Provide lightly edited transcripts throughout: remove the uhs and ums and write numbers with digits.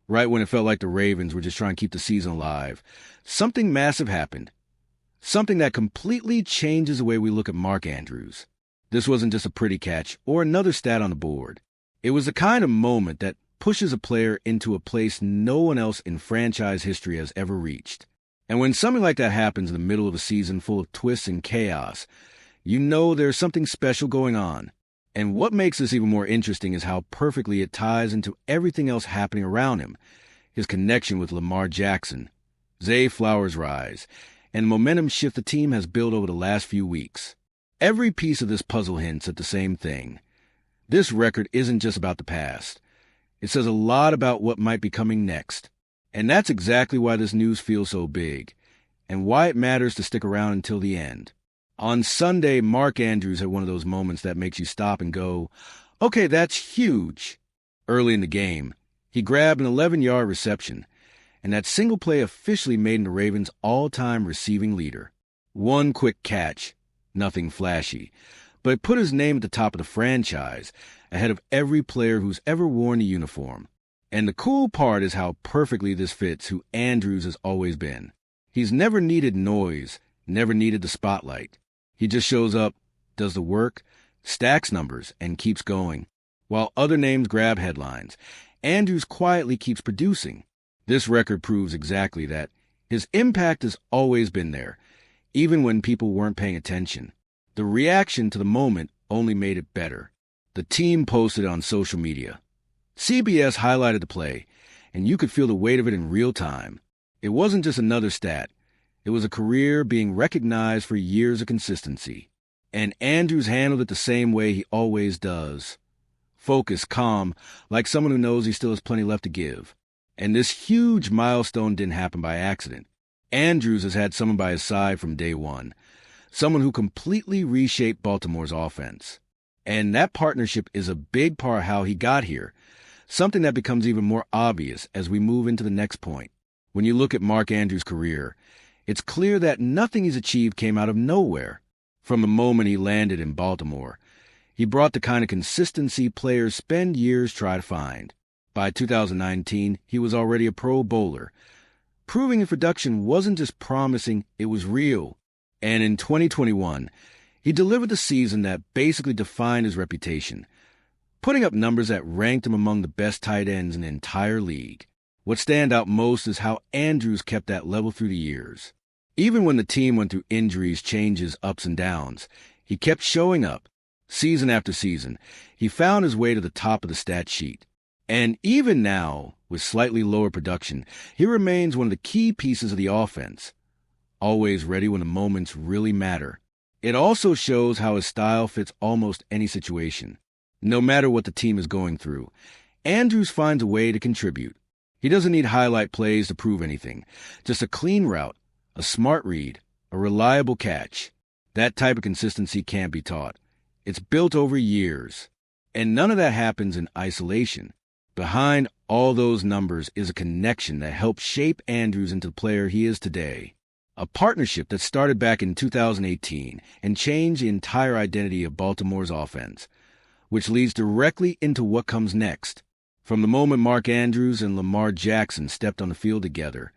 right when it felt like the Ravens were just trying to keep the season alive, something massive happened. Something that completely changes the way we look at Mark Andrews. This wasn't just a pretty catch or another stat on the board. It was the kind of moment that pushes a player into a place no one else in franchise history has ever reached. And when something like that happens in the middle of a season full of twists and chaos, you know there's something special going on. And what makes this even more interesting is how perfectly it ties into everything else happening around him. His connection with Lamar Jackson, Zay Flowers' rise, and the momentum shift the team has built over the last few weeks. Every piece of this puzzle hints at the same thing. This record isn't just about the past. It says a lot about what might be coming next. And that's exactly why this news feels so big, and why it matters to stick around until the end. On Sunday, Mark Andrews had one of those moments that makes you stop and go, okay, that's huge. Early in the game, he grabbed an 11-yard reception, and that single play officially made him the Ravens' all-time receiving leader. One quick catch, nothing flashy, but it put his name at the top of the franchise, ahead of every player who's ever worn the uniform. And the cool part is how perfectly this fits who Andrews has always been. He's never needed noise, never needed the spotlight. He just shows up, does the work, stacks numbers, and keeps going. While other names grab headlines, Andrews quietly keeps producing. This record proves exactly that. His impact has always been there, even when people weren't paying attention. The reaction to the moment only made it better. The team posted on social media. CBS highlighted the play, and you could feel the weight of it in real time. It wasn't just another stat. It was a career being recognized for years of consistency. And Andrews handled it the same way he always does. Focused, calm, like someone who knows he still has plenty left to give. And this huge milestone didn't happen by accident. Andrews has had someone by his side from day one. Someone who completely reshaped Baltimore's offense. And that partnership is a big part of how he got here. Something that becomes even more obvious as we move into the next point. When you look at Mark Andrews' career, it's clear that nothing he's achieved came out of nowhere. From the moment he landed in Baltimore, he brought the kind of consistency players spend years trying to find. By 2019, he was already a Pro Bowler, proving his production wasn't just promising, it was real. And in 2021, he delivered the season that basically defined his reputation, putting up numbers that ranked him among the best tight ends in the entire league. What stands out most is how Andrews kept that level through the years. Even when the team went through injuries, changes, ups and downs, he kept showing up. Season after season, he found his way to the top of the stat sheet. And even now, with slightly lower production, he remains one of the key pieces of the offense, always ready when the moments really matter. It also shows how his style fits almost any situation. No matter what the team is going through, Andrews finds a way to contribute. He doesn't need highlight plays to prove anything, just a clean route, a smart read, a reliable catch. That type of consistency can't be taught. It's built over years. And none of that happens in isolation. Behind all those numbers is a connection that helped shape Andrews into the player he is today. A partnership that started back in 2018 and changed the entire identity of Baltimore's offense, which leads directly into what comes next. From the moment Mark Andrews and Lamar Jackson stepped on the field together,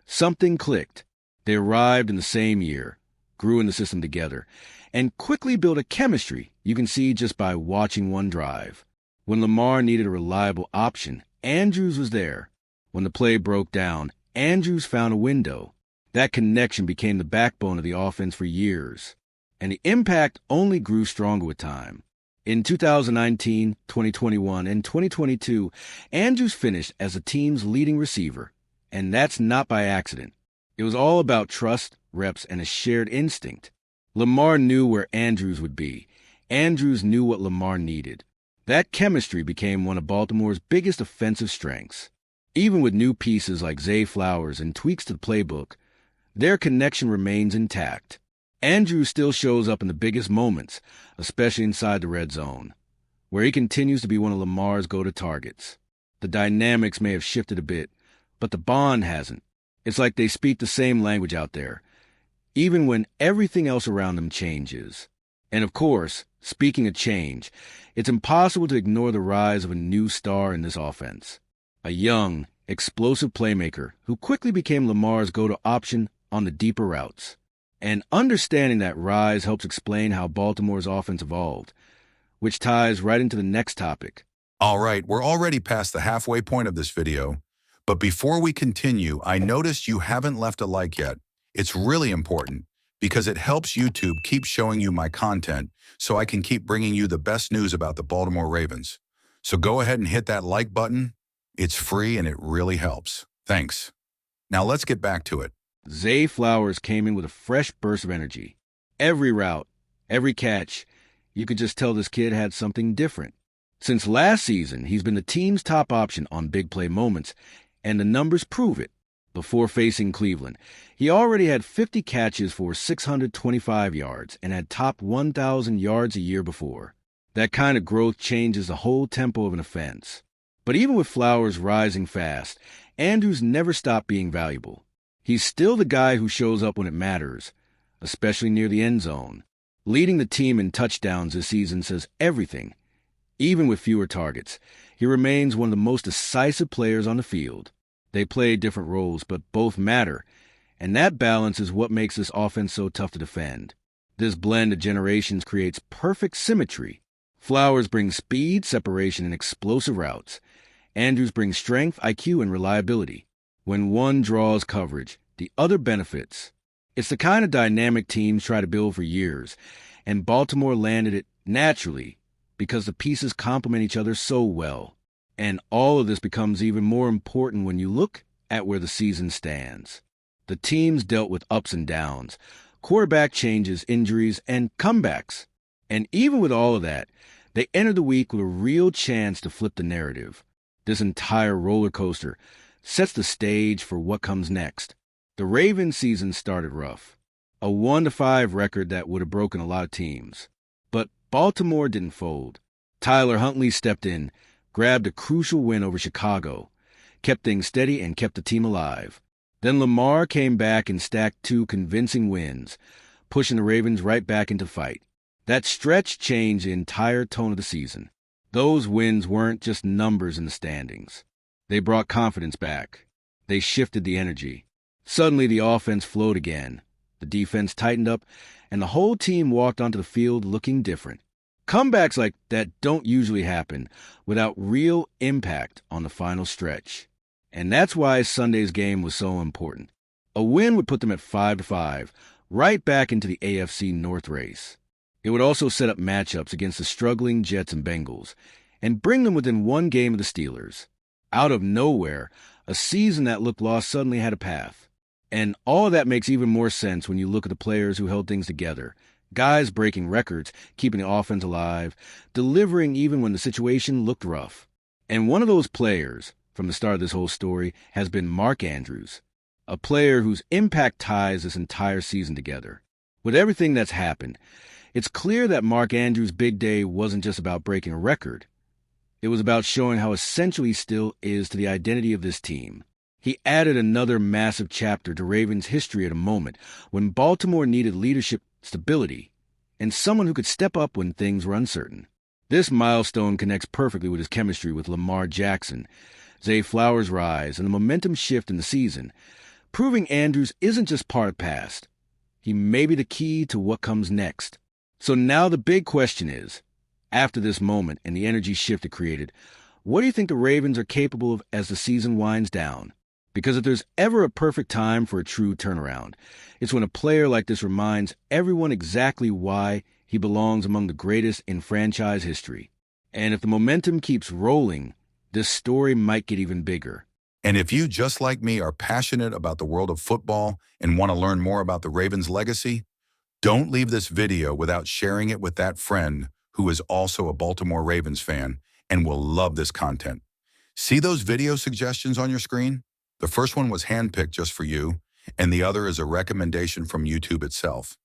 something clicked. They arrived in the same year, grew in the system together, and quickly built a chemistry you can see just by watching one drive. When Lamar needed a reliable option, Andrews was there. When the play broke down, Andrews found a window. That connection became the backbone of the offense for years, and the impact only grew stronger with time. In 2019, 2021, and 2022, Andrews finished as the team's leading receiver, and that's not by accident. It was all about trust, reps, and a shared instinct. Lamar knew where Andrews would be. Andrews knew what Lamar needed. That chemistry became one of Baltimore's biggest offensive strengths. Even with new pieces like Zay Flowers and tweaks to the playbook, their connection remains intact. Andrews still shows up in the biggest moments, especially inside the red zone, where he continues to be one of Lamar's go-to targets. The dynamics may have shifted a bit, but the bond hasn't. It's like they speak the same language out there, even when everything else around them changes. And of course, speaking of change, it's impossible to ignore the rise of a new star in this offense. A young, explosive playmaker who quickly became Lamar's go-to option on the deeper routes. And understanding that rise helps explain how Baltimore's offense evolved, which ties right into the next topic. All right, we're already past the halfway point of this video, but before we continue, I noticed you haven't left a like yet. It's really important because it helps YouTube keep showing you my content so I can keep bringing you the best news about the Baltimore Ravens. So go ahead and hit that like button. It's free and it really helps. Thanks. Now let's get back to it. Zay Flowers came in with a fresh burst of energy. Every route, every catch, you could just tell this kid had something different. Since last season, he's been the team's top option on big play moments, and the numbers prove it. Before facing Cleveland, he already had 50 catches for 625 yards and had topped 1,000 yards a year before. That kind of growth changes the whole tempo of an offense. But even with Flowers rising fast, Andrews never stopped being valuable. He's still the guy who shows up when it matters, especially near the end zone. Leading the team in touchdowns this season says everything. Even with fewer targets, he remains one of the most decisive players on the field. They play different roles, but both matter, and that balance is what makes this offense so tough to defend. This blend of generations creates perfect symmetry. Flowers brings speed, separation, and explosive routes. Andrews brings strength, IQ, and reliability. When one draws coverage, the other benefits. It's the kind of dynamic teams try to build for years, and Baltimore landed it naturally because the pieces complement each other so well. And all of this becomes even more important when you look at where the season stands. The team's dealt with ups and downs, quarterback changes, injuries, and comebacks. And even with all of that, they entered the week with a real chance to flip the narrative. This entire roller coaster sets the stage for what comes next. The Ravens season started rough. A 1-5 record that would have broken a lot of teams. But Baltimore didn't fold. Tyler Huntley stepped in, grabbed a crucial win over Chicago, kept things steady, and kept the team alive. Then Lamar came back and stacked 2 convincing wins, pushing the Ravens right back into fight. That stretch changed the entire tone of the season. Those wins weren't just numbers in the standings. They brought confidence back. They shifted the energy. Suddenly the offense flowed again. The defense tightened up, and the whole team walked onto the field looking different. Comebacks like that don't usually happen without real impact on the final stretch. And that's why Sunday's game was so important. A win would put them at 5-5, right back into the AFC North race. It would also set up matchups against the struggling Jets and Bengals, and bring them within 1 game of the Steelers. Out of nowhere, a season that looked lost suddenly had a path. And all of that makes even more sense when you look at the players who held things together. Guys breaking records, keeping the offense alive, delivering even when the situation looked rough. And one of those players, from the start of this whole story, has been Mark Andrews, a player whose impact ties this entire season together. With everything that's happened, it's clear that Mark Andrews' big day wasn't just about breaking a record. It was about showing how essential he still is to the identity of this team. He added another massive chapter to Ravens' history at a moment when Baltimore needed leadership, stability, and someone who could step up when things were uncertain. This milestone connects perfectly with his chemistry with Lamar Jackson, Zay Flowers' rise, and the momentum shift in the season, proving Andrews isn't just part of the past. He may be the key to what comes next. So now the big question is, after this moment and the energy shift it created, what do you think the Ravens are capable of as the season winds down? Because if there's ever a perfect time for a true turnaround, it's when a player like this reminds everyone exactly why he belongs among the greatest in franchise history. And if the momentum keeps rolling, this story might get even bigger. And if you, just like me, are passionate about the world of football and want to learn more about the Ravens' legacy, don't leave this video without sharing it with that friend who is also a Baltimore Ravens fan and will love this content. See those video suggestions on your screen? The first one was handpicked just for you, and the other is a recommendation from YouTube itself.